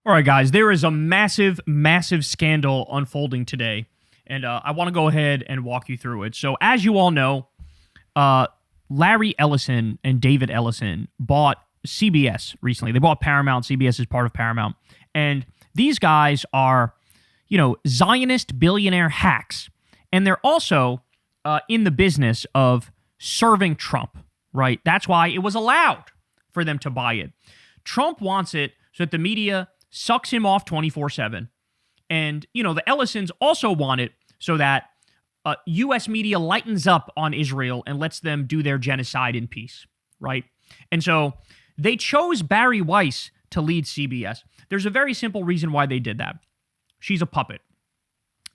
All right, guys, there is a massive, massive scandal unfolding today, and I want to go ahead and walk you through it. So, as you all know, Larry Ellison and David Ellison bought CBS recently. They bought Paramount. CBS is part of Paramount. And these guys are, Zionist billionaire hacks. And they're also in the business of serving Trump, right? That's why it was allowed for them to buy it. Trump wants it so that the media sucks him off 24/7. And, the Ellisons also want it so that U.S. media lightens up on Israel and lets them do their genocide in peace, right? And so they chose Barry Weiss to lead CBS. There's a very simple reason why they did that. She's a puppet.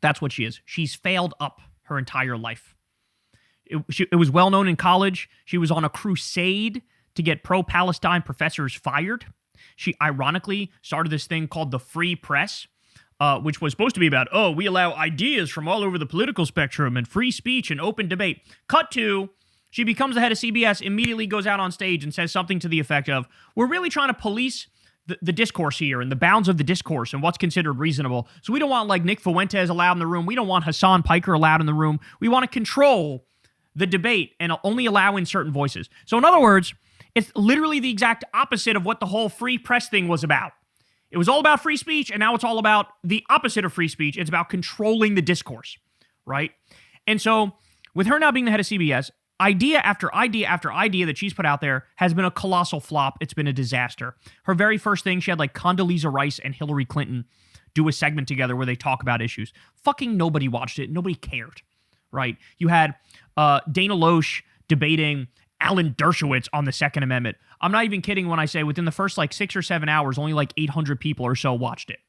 That's what she is. She's failed up her entire life. It was well known in college. She was on a crusade to get pro-Palestine professors fired. She ironically started this thing called the Free Press, which was supposed to be about, we allow ideas from all over the political spectrum and free speech and open debate. Cut to, she becomes the head of CBS, immediately goes out on stage and says something to the effect of, we're really trying to police the discourse here and the bounds of the discourse and what's considered reasonable. So we don't want Nick Fuentes allowed in the room. We don't want Hassan Piker allowed in the room. We want to control the debate and only allow in certain voices. So in other words, it's literally the exact opposite of what the whole free press thing was about. It was all about free speech, and now it's all about the opposite of free speech. It's about controlling the discourse, right? And so with her now being the head of CBS, idea after idea after idea that she's put out there has been a colossal flop. It's been a disaster. Her very first thing, she had Condoleezza Rice and Hillary Clinton do a segment together where they talk about issues. Fucking nobody watched it. Nobody cared, right? You had Dana Loesch debating Alan Dershowitz on the Second Amendment. I'm not even kidding when I say within the first 6 or 7 hours, only 800 people or so watched it,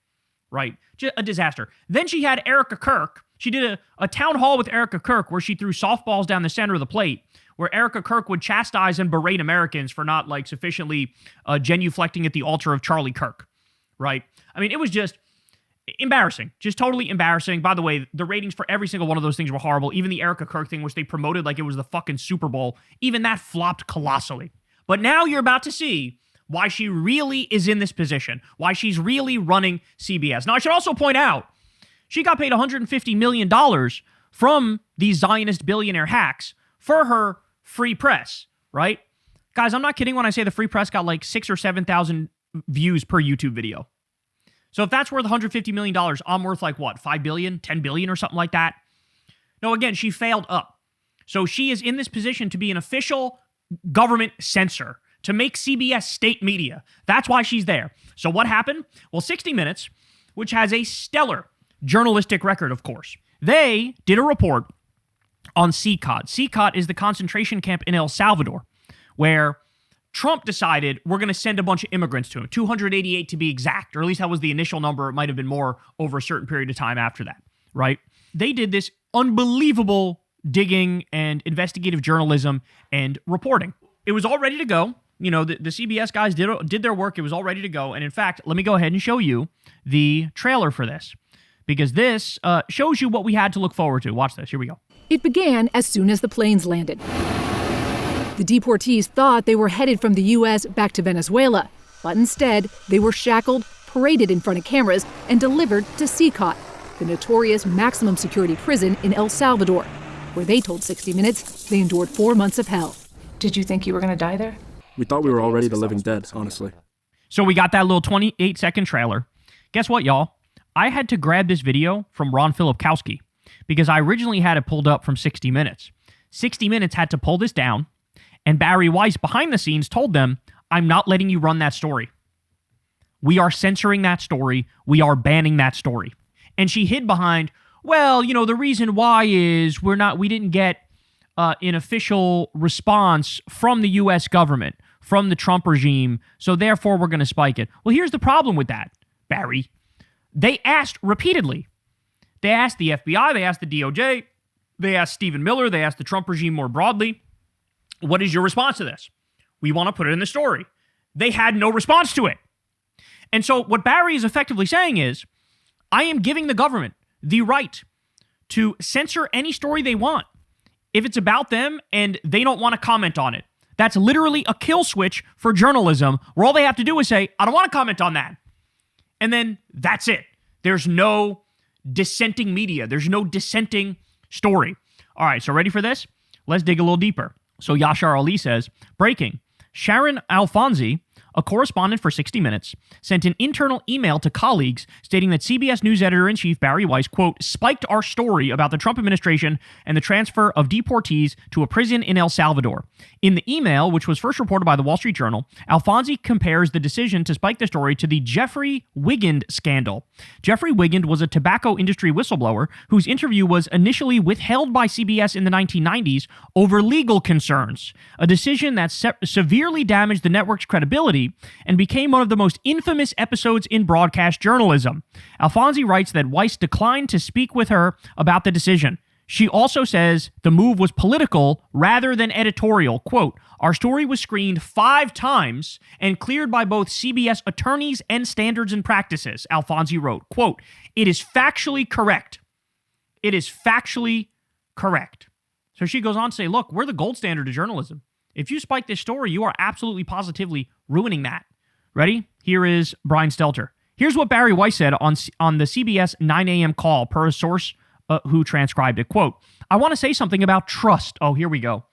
right? Just a disaster. Then she had Erica Kirk. She did a town hall with Erica Kirk where she threw softballs down the center of the plate, where Erica Kirk would chastise and berate Americans for not sufficiently genuflecting at the altar of Charlie Kirk, right? I mean, it was just embarrassing, just totally embarrassing. By the way, the ratings for every single one of those things were horrible. Even the Erica Kirk thing, which they promoted like it was the fucking Super Bowl, even that flopped colossally. But now you're about to see why she really is in this position, why she's really running CBS. Now, I should also point out, she got paid $150 million from these Zionist billionaire hacks for her free press, right? Guys, I'm not kidding when I say the free press got 6,000 or 7,000 views per YouTube video. So if that's worth $150 million, I'm worth what, 5 billion, 10 billion or something like that? No, again, she failed up. So she is in this position to be an official government censor, to make CBS state media. That's why she's there. So what happened? Well, 60 Minutes, which has a stellar journalistic record, of course, they did a report on CENSORED. CENSORED is the concentration camp in El Salvador, where Trump decided we're going to send a bunch of immigrants to him, 288 to be exact, or at least that was the initial number. It might have been more over a certain period of time after that, right? They did this unbelievable digging and investigative journalism and reporting. It was all ready to go. The CBS guys did their work. It was all ready to go. And in fact, let me go ahead and show you the trailer for this, because this shows you what we had to look forward to. Watch this. Here we go. It began as soon as the planes landed. The deportees thought they were headed from the U.S. back to Venezuela, but instead, they were shackled, paraded in front of cameras, and delivered to CENSORED, the notorious maximum security prison in El Salvador, where they told 60 Minutes they endured 4 months of hell. Did you think you were going to die there? We thought we were already the living dead, honestly. So we got that little 28-second trailer. Guess what, y'all? I had to grab this video from Ron Filipkowski because I originally had it pulled up from 60 Minutes. 60 Minutes had to pull this down, and Barry Weiss, behind the scenes, told them, I'm not letting you run that story. We are censoring that story. We are banning that story. And she hid behind, the reason why is we didn't get an official response from the U.S. government, from the Trump regime, so therefore we're going to spike it. Well, here's the problem with that, Barry. They asked repeatedly. They asked the FBI, they asked the DOJ, they asked Stephen Miller, they asked the Trump regime more broadly, what is your response to this? We want to put it in the story. They had no response to it. And so what Barry is effectively saying is, I am giving the government the right to censor any story they want if it's about them and they don't want to comment on it. That's literally a kill switch for journalism, where all they have to do is say, I don't want to comment on that. And then that's it. There's no dissenting media. There's no dissenting story. All right, so ready for this? Let's dig a little deeper. So Yashar Ali says, breaking. Sharon Alfonsi, a correspondent for 60 Minutes, sent an internal email to colleagues stating that CBS News editor-in-chief Barry Weiss, quote, spiked our story about the Trump administration and the transfer of deportees to a prison in El Salvador. In the email, which was first reported by the Wall Street Journal, Alfonsi compares the decision to spike the story to the Jeffrey Wigand scandal. Jeffrey Wigand was a tobacco industry whistleblower whose interview was initially withheld by CBS in the 1990s over legal concerns, a decision that severely damaged the network's credibility and became one of the most infamous episodes in broadcast journalism. Alfonsi writes that Weiss declined to speak with her about the decision. She also says the move was political rather than editorial. Quote, our story was screened 5 times and cleared by both CBS attorneys and standards and practices, Alfonsi wrote. Quote, it is factually correct. It is factually correct. So she goes on to say, look, we're the gold standard of journalism. If you spike this story, you are absolutely positively ruining that. Ready? Here is Brian Stelter. Here's what Barry Weiss said on the CBS 9 a.m. call per a source who transcribed it. Quote, I want to say something about trust. Oh, here we go.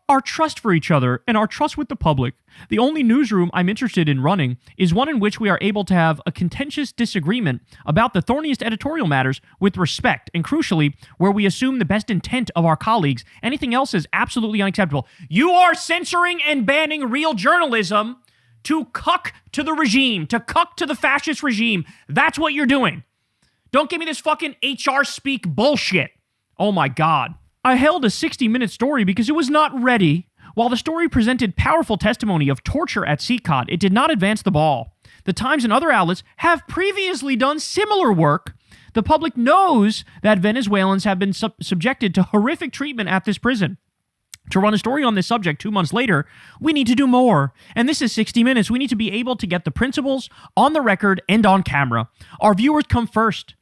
Our trust for each other and our trust with the public. The only newsroom I'm interested in running is one in which we are able to have a contentious disagreement about the thorniest editorial matters with respect, and crucially, where we assume the best intent of our colleagues. Anything else is absolutely unacceptable. You are censoring and banning real journalism to cuck to the regime, to cuck to the fascist regime. That's what you're doing. Don't give me this fucking HR speak bullshit. Oh my God. I held a 60-minute story because it was not ready. While the story presented powerful testimony of torture at CENTSORED, it did not advance the ball. The Times and other outlets have previously done similar work. The public knows that Venezuelans have been subjected to horrific treatment at this prison. To run a story on this subject 2 months later, we need to do more. And this is 60 Minutes. We need to be able to get the principles on the record and on camera. Our viewers come first.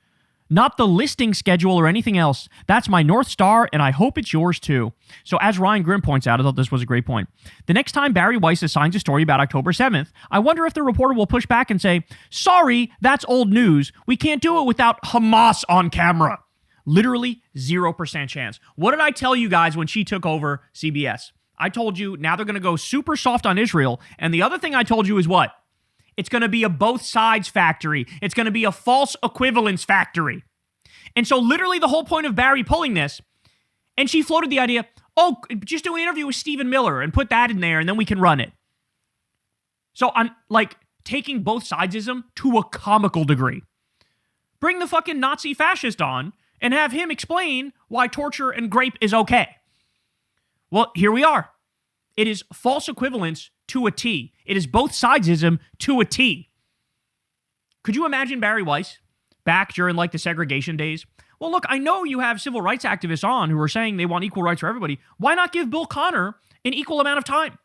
Not the listing schedule or anything else. That's my North Star, and I hope it's yours too. So as Ryan Grimm points out, I thought this was a great point. The next time Barry Weiss assigns a story about October 7th, I wonder if the reporter will push back and say, sorry, that's old news. We can't do it without Hamas on camera. Literally 0% chance. What did I tell you guys when she took over CBS? I told you now they're going to go super soft on Israel. And the other thing I told you is what? It's going to be a both sides factory. It's going to be a false equivalence factory. And so literally the whole point of Barry pulling this, and she floated the idea, oh, just do an interview with Stephen Miller and put that in there and then we can run it. So I'm like taking both sidesism to a comical degree. Bring the fucking Nazi fascist on and have him explain why torture and grape is okay. Well, here we are. It is false equivalence to a T. It is both sidesism to a T. Could you imagine Barry Weiss back during like the segregation days? Well, look, I know you have civil rights activists on who are saying they want equal rights for everybody. Why not give Bill Connor an equal amount of time?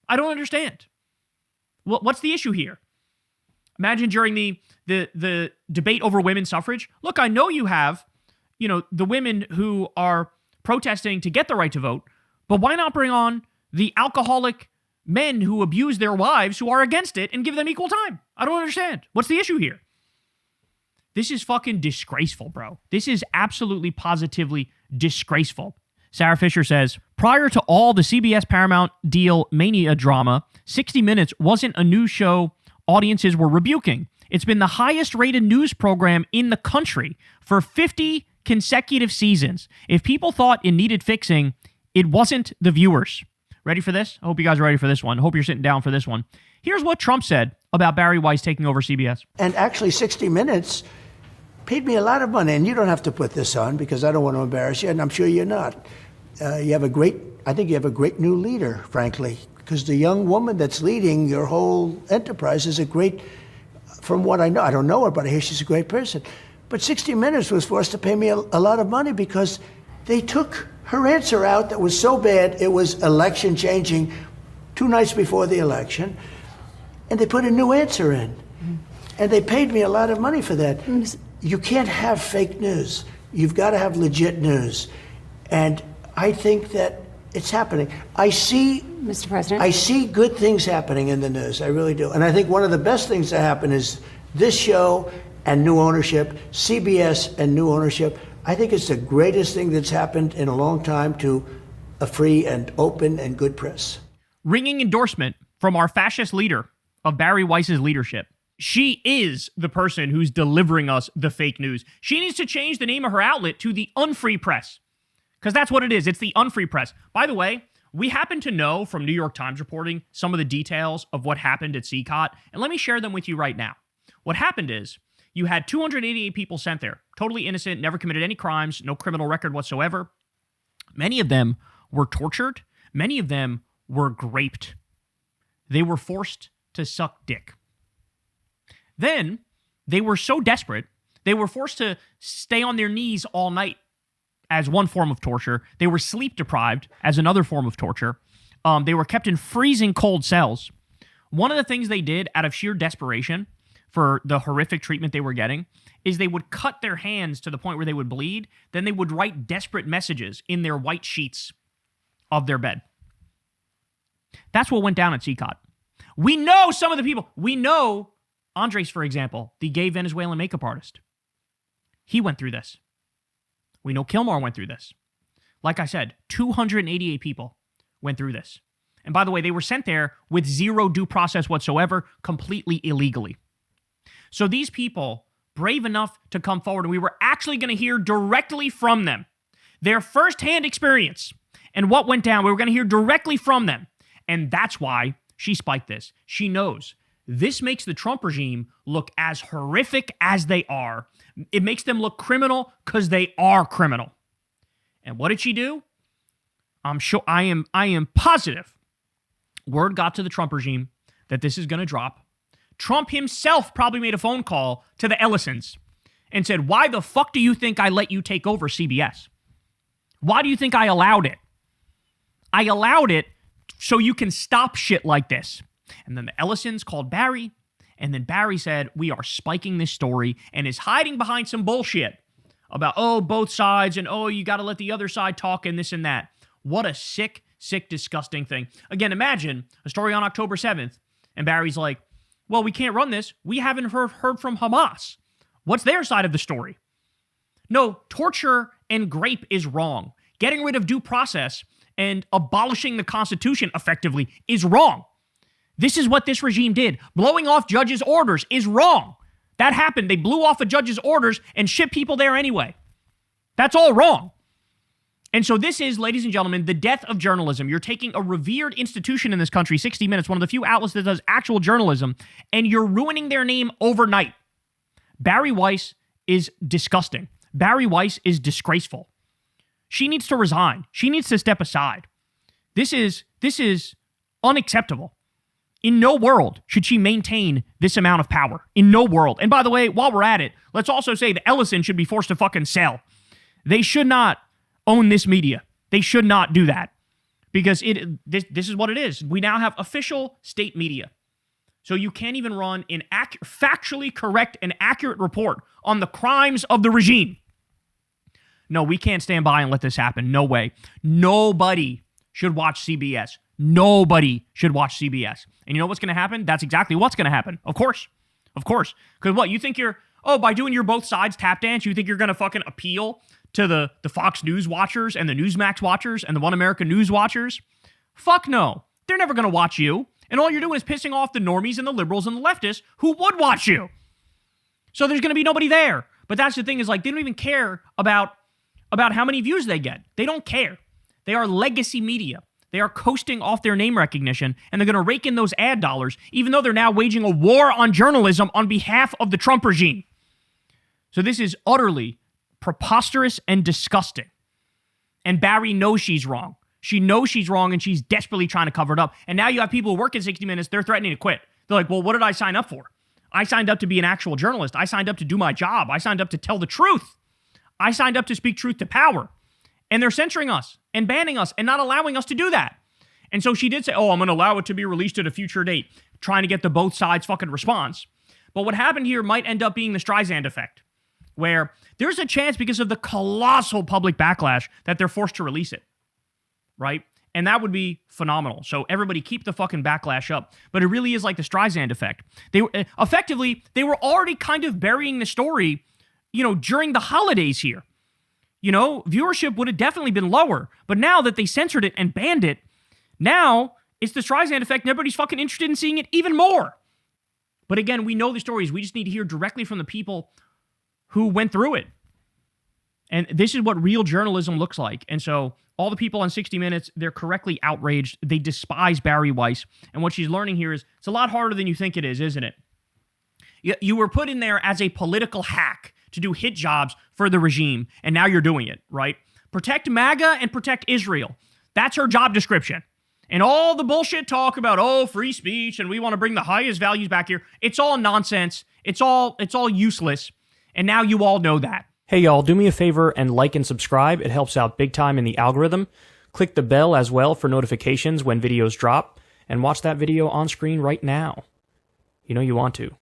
I don't understand. Well, what's the issue here? Imagine during the debate over women's suffrage. Look, I know you have, the women who are protesting to get the right to vote, but why not bring on the alcoholic men who abuse their wives who are against it and give them equal time? I don't understand. What's the issue here? This is fucking disgraceful, bro. This is absolutely positively disgraceful. Sarah Fisher says, prior to all the CBS Paramount deal mania drama, 60 Minutes wasn't a news show audiences were rebuking. It's been the highest rated news program in the country for 50 consecutive seasons. If people thought it needed fixing, it wasn't the viewers. Ready for this? I hope you guys are ready for this one. I hope you're sitting down for this one. Here's what Trump said about Barry Weiss taking over CBS. And actually, 60 Minutes paid me a lot of money, and you don't have to put this on because I don't want to embarrass you, and I'm sure you're not. I think you have a great new leader, frankly, because the young woman that's leading your whole enterprise is a great, from what I know, I don't know her, but I hear she's a great person. But 60 Minutes was forced to pay me a lot of money because they took her answer out that was so bad, it was election changing 2 nights before the election, and they put a new answer in. And they paid me a lot of money for that. You can't have fake news. You've got to have legit news. And I think that it's happening. Mr. President? I see good things happening in the news. I really do. And I think one of the best things that happen is This show and new ownership, CBS and new ownership, I think it's the greatest thing that's happened in a long time to a free and open and good press. Ringing endorsement from our fascist leader of Barry Weiss's leadership. She is the person who's delivering us the fake news. She needs to change the name of her outlet to the Unfree Press, because that's what it is. It's the Unfree Press. By the way, we happen to know from New York Times reporting some of the details of what happened at CECOT, and let me share them with you right now. What happened is you had 288 people sent there, totally innocent, never committed any crimes, no criminal record whatsoever. Many of them were tortured. Many of them were raped. They were forced to suck dick. Then they were so desperate, they were forced to stay on their knees all night as one form of torture. They were sleep deprived as another form of torture. They were kept in freezing cold cells. One of the things they did out of sheer desperation for the horrific treatment they were getting is they would cut their hands to the point where they would bleed. Then they would write desperate messages in their white sheets of their bed. That's what went down at CECOT. We know some of the people. We know Andres, for example, the gay Venezuelan makeup artist. He went through this. We know Kilmore went through this. Like I said, 288 people went through this. And by the way, they were sent there with zero due process whatsoever, completely illegally. So these people, brave enough to come forward, and we were actually going to hear directly from them, their firsthand experience and what went down. We were going to hear directly from them. And that's why she spiked this. She knows this makes the Trump regime look as horrific as they are. It makes them look criminal because they are criminal. And what did she do? I'm sure, I am positive word got to the Trump regime that this is going to drop. Trump himself probably made a phone call to the Ellisons and said, why the fuck do you think I let you take over CBS? Why do you think I allowed it? I allowed it so you can stop shit like this. And then the Ellisons called Barry, and then Barry said, we are spiking this story, and is hiding behind some bullshit about, oh, both sides, and oh, you got to let the other side talk, and this and that. What a sick, disgusting thing. Again, imagine a story on October 7th, and Barry's like, well, we can't run this. We haven't heard from Hamas. What's their side of the story? No, torture and rape is wrong. Getting rid of due process and abolishing the Constitution effectively is wrong. This is what this regime did. Blowing off judges' orders is wrong. That happened. They blew off a judge's orders and shipped people there anyway. That's all wrong. And so this is, ladies and gentlemen, the death of journalism. You're taking a revered institution in this country, 60 Minutes, one of the few outlets that does actual journalism, and you're ruining their name overnight. Barry Weiss is disgusting. Barry Weiss is disgraceful. She needs to resign. She needs to step aside. This is unacceptable. In no world should she maintain this amount of power. In no world. And by the way, while we're at it, let's also say the Ellison should be forced to fucking sell. They should not own this media. They should not do that. Because this is what it is. We now have official state media. So you can't even run an factually correct and accurate report on the crimes of the regime. No, we can't stand by and let this happen. No way. Nobody should watch CBS. Nobody should watch CBS. And you know what's going to happen? That's exactly what's going to happen. Of course. Because what? You think by doing your both sides tap dance, you think you're going to fucking appeal to the Fox News watchers and the Newsmax watchers and the One America News watchers? Fuck no. They're never going to watch you. And all you're doing is pissing off the normies and the liberals and the leftists who would watch you. So there's going to be nobody there. But that's the thing is, like, they don't even care about how many views they get. They don't care. They are legacy media. They are coasting off their name recognition, and they're going to rake in those ad dollars, even though they're now waging a war on journalism on behalf of the Trump regime. So this is utterly preposterous and disgusting. And Barry knows she's wrong. She knows she's wrong, and she's desperately trying to cover it up. And now you have people who work in 60 Minutes, they're threatening to quit. They're like, well, what did I sign up for? I signed up to be an actual journalist. I signed up to do my job. I signed up to tell the truth. I signed up to speak truth to power. And they're censoring us and banning us and not allowing us to do that. And so she did say, oh, I'm going to allow it to be released at a future date, trying to get the both sides fucking response. But what happened here might end up being the Streisand effect, where there's a chance because of the colossal public backlash that they're forced to release it, right? And that would be phenomenal. So everybody keep the fucking backlash up. But it really is like the Streisand effect. They were effectively, they were already kind of burying the story, during the holidays here. Viewership would have definitely been lower. But now that they censored it and banned it, now it's the Streisand effect and everybody's fucking interested in seeing it even more. But again, we know the stories. We just need to hear directly from the people who went through it. And this is what real journalism looks like. And so all the people on 60 Minutes, they're correctly outraged. They despise Barry Weiss. And what she's learning here is it's a lot harder than you think it is, isn't it? You were put in there as a political hack to do hit jobs for the regime. And now you're doing it, right? Protect MAGA and protect Israel. That's her job description. And all the bullshit talk about, free speech and we want to bring the highest values back here. It's all nonsense. It's all useless. And now you all know that. Hey y'all, do me a favor and like and subscribe. It helps out big time in the algorithm. Click the bell as well for notifications when videos drop. And watch that video on screen right now. You know you want to.